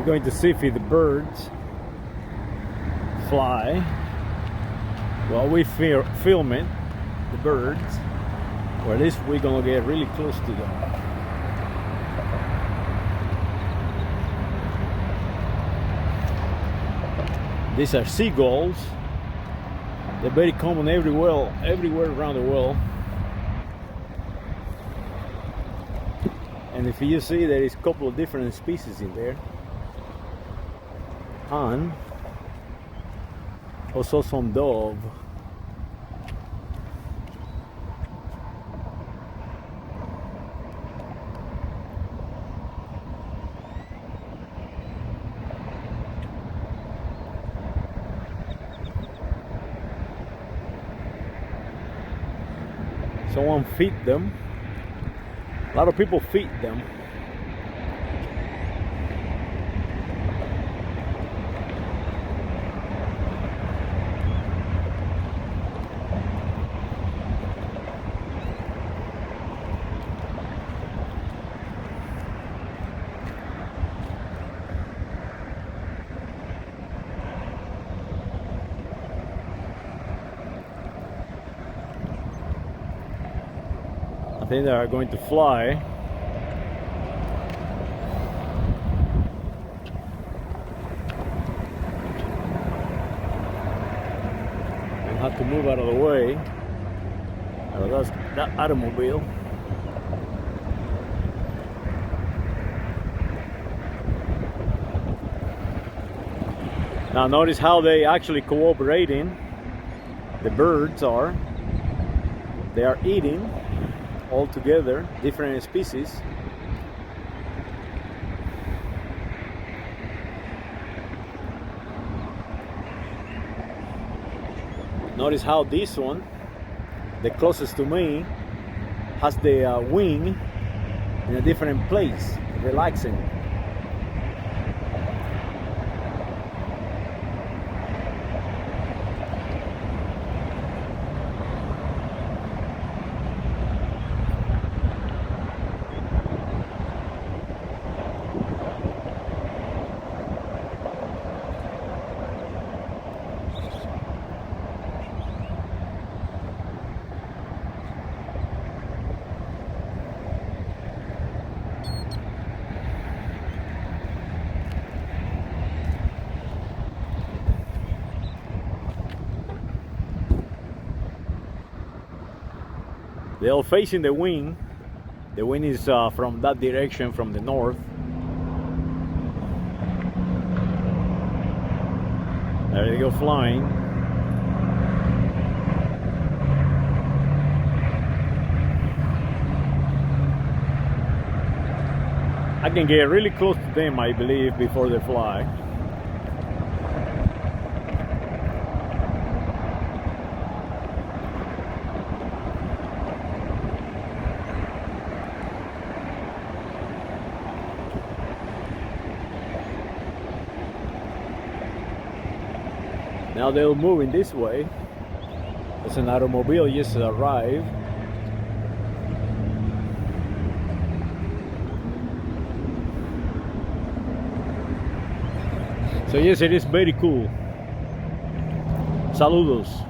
We're going to see if the birds fly while we filming the birds, or at least we're gonna get really close to them. These are seagulls. They're very common everywhere around the world. And if you see, there is a couple of different species in there. And also some dove. Someone feed them. A lot of people feed them. I think they are going to fly. And have to move out of the way. Oh, that's that automobile. Now notice how they actually cooperating. The birds are. They are eating all together, different species. Notice how this one, the closest to me, has the wing in a different place, relaxing. They're all facing the wind. The wind is from that direction, from the north. There they go flying. I can get really close to them, I believe, before they fly. Now they're moving this way. There's an automobile just arrived. So yes, it is very cool. Saludos.